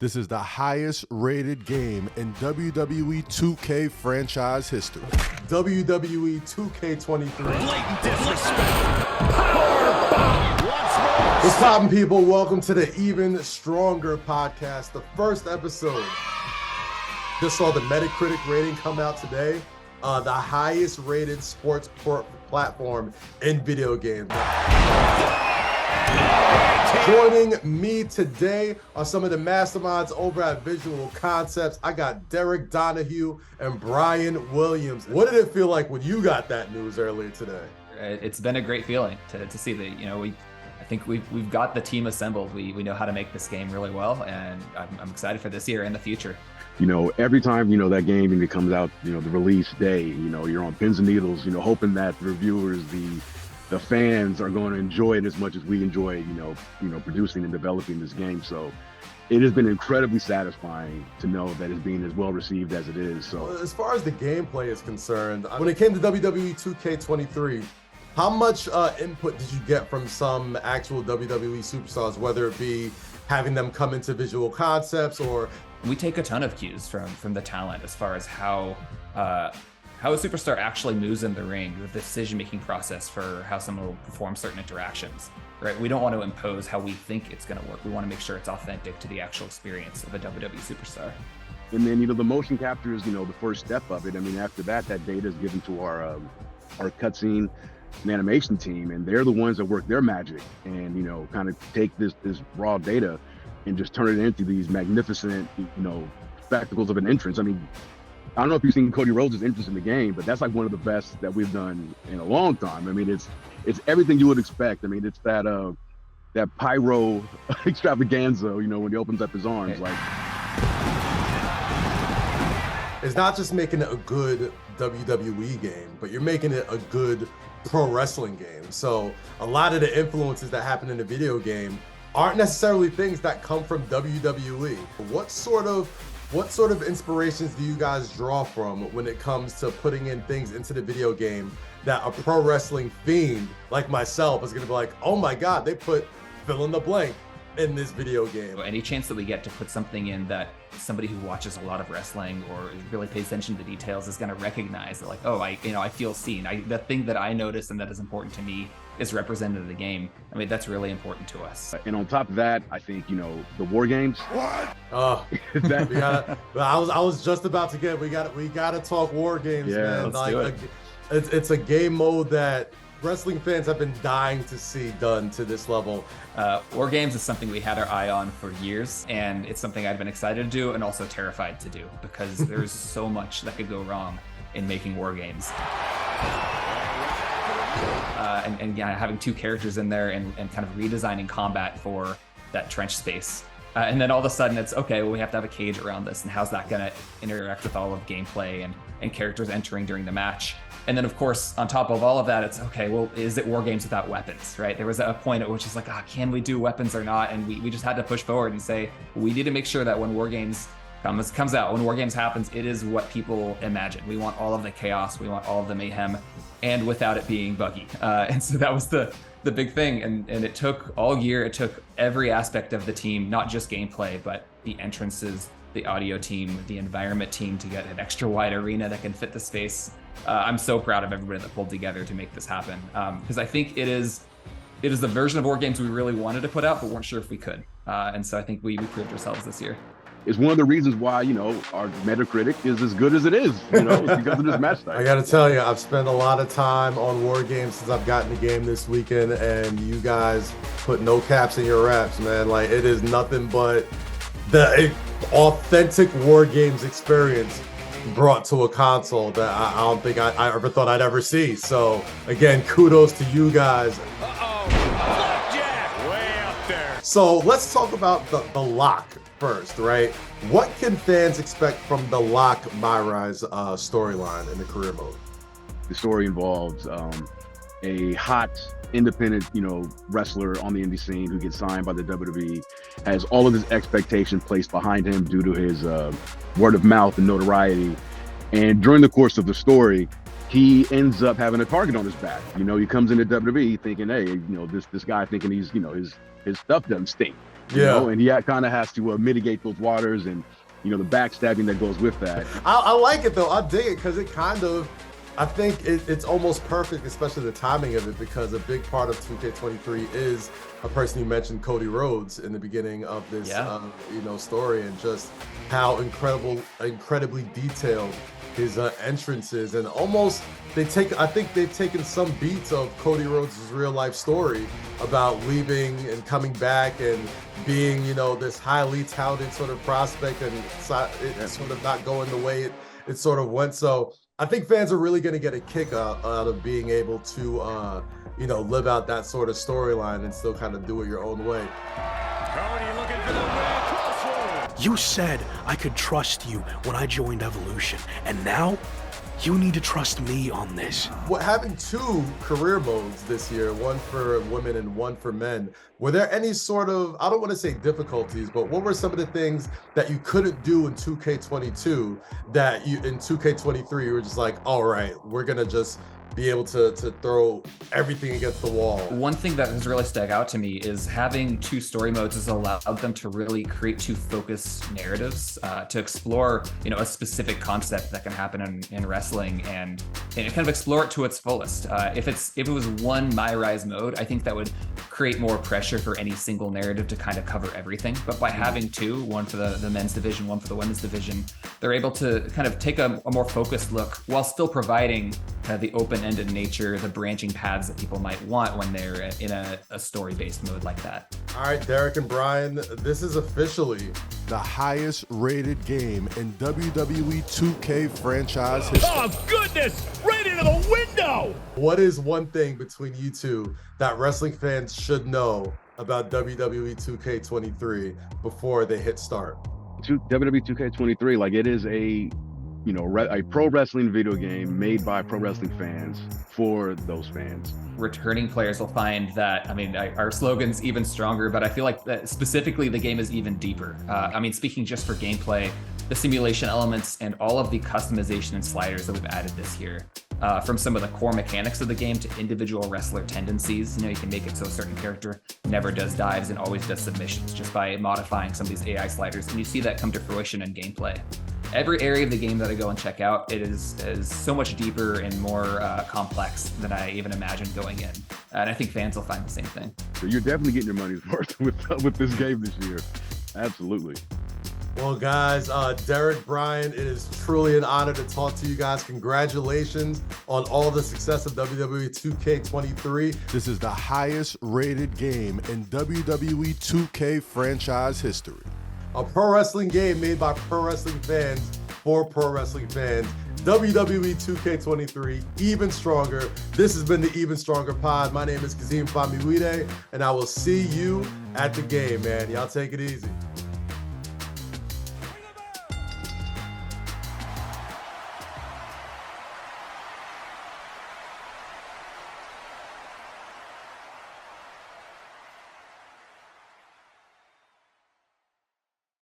This is the highest rated game in WWE 2K franchise history. WWE 2K23. Blatant disrespect. What's poppin', people? Welcome to the Even Stronger podcast, the first episode. Just saw the Metacritic rating come out today. The highest rated sports platform in video games. Joining me today are some of the masterminds over at Visual Concepts. I got Derek Donahue and Bryan Williams. What did it feel like when you got that news earlier today? It's been a great feeling to see that, I think we've got the team assembled. We know how to make this game really well, and I'm excited for this year and the future. Every time, that game comes out, the release day, you're on pins and needles, hoping that the reviewers, the fans are going to enjoy it as much as we enjoy, producing and developing this game. So it has been incredibly satisfying to know that it's being as well received as it is. So as far as the gameplay is concerned, when it came to WWE 2K23, how much input did you get from some actual WWE superstars, whether it be having them come into Visual Concepts or... We take a ton of cues from the talent as far as how a superstar actually moves in the ring, the decision-making process for how someone will perform certain interactions, right? We don't want to impose how we think it's going to work. We want to make sure it's authentic to the actual experience of a WWE superstar. And then, the motion capture is, the first step of it. After that data is given to our cutscene and animation team, and they're the ones that work their magic and, kind of take this raw data and just turn it into these magnificent, spectacles of an entrance. I don't know if you've seen Cody Rhodes' entrance in the game, but that's like one of the best that we've done in a long time. It's everything you would expect. It's that pyro extravaganza, when he opens up his arms. It's not just making it a good WWE game, but you're making it a good pro wrestling game. So a lot of the influences that happen in the video game aren't necessarily things that come from WWE. What sort of inspirations do you guys draw from when it comes to putting in things into the video game that a pro wrestling fiend like myself is gonna be like, oh my God, they put fill in the blank in this video game? Any chance that we get to put something in that somebody who watches a lot of wrestling or really pays attention to the details is gonna recognize that, like, oh, I feel seen. The thing that I notice and that is important to me is represented in the game. That's really important to us. And on top of that, I think, the war games. What? I was just about to get, we gotta talk war games, man. Let's do it. It's a game mode that wrestling fans have been dying to see done to this level. War games is something we had our eye on for years, and it's something I've been excited to do and also terrified to do, because there's so much that could go wrong in making war games. And having two characters in there and kind of redesigning combat for that trench space. And then all of a sudden it's, okay, well, we have to have a cage around this, and how's that gonna interact with all of gameplay and characters entering during the match? And then, of course, on top of all of that, it's, okay, well, is it war games without weapons, right? There was a point at which it's like, can we do weapons or not? And we just had to push forward and say, we need to make sure that when war games comes out, when war games happens, it is what people imagine. We want all of the chaos, we want all of the mayhem, and without it being buggy. And so that was the big thing. And it took all year, it took every aspect of the team, not just gameplay, but the entrances, the audio team, the environment team, to get an extra wide arena that can fit the space. I'm so proud of everybody that pulled together to make this happen. Because I think it is the version of war games we really wanted to put out, but weren't sure if we could. And so I think we proved ourselves this year. It's one of the reasons why, our Metacritic is as good as it is, because of this match type. I gotta tell you, I've spent a lot of time on war games since I've gotten the game this weekend, and you guys put no caps in your raps, man. Like, it is nothing but the authentic war games experience brought to a console that I don't think I ever thought I'd ever see. So again, kudos to you guys. Blackjack, way up there. So let's talk about the lock first, right? What can fans expect from the Lock My Rise storyline in the career mode? The story involves a hot, independent, wrestler on the indie scene who gets signed by the WWE, has all of his expectations placed behind him due to his word of mouth and notoriety. And during the course of the story, he ends up having a target on his back. He comes into WWE thinking, hey, this guy thinking he's, his stuff doesn't stink. You know, and he kind of has to mitigate those waters and, you know, the backstabbing that goes with that. I like it though. I dig it because it kind of, I think it's almost perfect, especially the timing of it, because a big part of 2K23 is a person you mentioned, Cody Rhodes, in the beginning of this, you know, story, and just how incredibly detailed his entrances, and almost I think they've taken some beats of Cody Rhodes' real life story about leaving and coming back and being, you know, this highly touted sort of prospect, and it's sort of not going the way it sort of went. So I think fans are really going to get a kick out of being able to, you know, live out that sort of storyline and still kind of do it your own way. Cody looking for the red crossroad. You said I could trust you when I joined Evolution, and now you need to trust me on this. What, having two career modes this year, one for women and one for men, were there any sort of, I don't want to say difficulties, but what were some of the things that you couldn't do in 2K22 that you in 2K23 you were just like, all right, we're gonna just be able to throw everything against the wall? One thing that has really stuck out to me is having two story modes has allowed them to really create two focused narratives, to explore, you know, a specific concept that can happen in wrestling and kind of explore it to its fullest. If it was one My Rise mode, I think that would create more pressure for any single narrative to kind of cover everything. But by having two, one for the men's division, one for the women's division, they're able to kind of take a more focused look while still providing the open-ended nature, the branching paths that people might want when they're in a story-based mode like that. All right, Derek and Bryan, this is officially the highest rated game in WWE 2K franchise history. Oh, goodness! Right into the window! What is one thing between you two that wrestling fans should know about WWE 2K23 before they hit start? WWE 2K23, like, it is a, you know, a pro wrestling video game made by pro wrestling fans for those fans. Returning players will find that, I mean, our slogan's even stronger, but I feel like that specifically the game is even deeper. I mean, speaking just for gameplay, the simulation elements and all of the customization and sliders that we've added this year, from some of the core mechanics of the game to individual wrestler tendencies. You know, you can make it so a certain character never does dives and always does submissions just by modifying some of these AI sliders. And you see that come to fruition in gameplay. Every area of the game that I go and check out, it is so much deeper and more complex than I even imagined going in. And I think fans will find the same thing. So you're definitely getting your money's worth with this game this year. Absolutely. Well, guys, Derek, Bryan, it is truly an honor to talk to you guys. Congratulations on all the success of WWE 2K23. This is the highest rated game in WWE 2K franchise history. A pro wrestling game made by pro wrestling fans for pro wrestling fans. WWE 2K23, even stronger. This has been the Even Stronger Pod. My name is Kazeem Famuyide, and I will see you at the game, man. Y'all take it easy.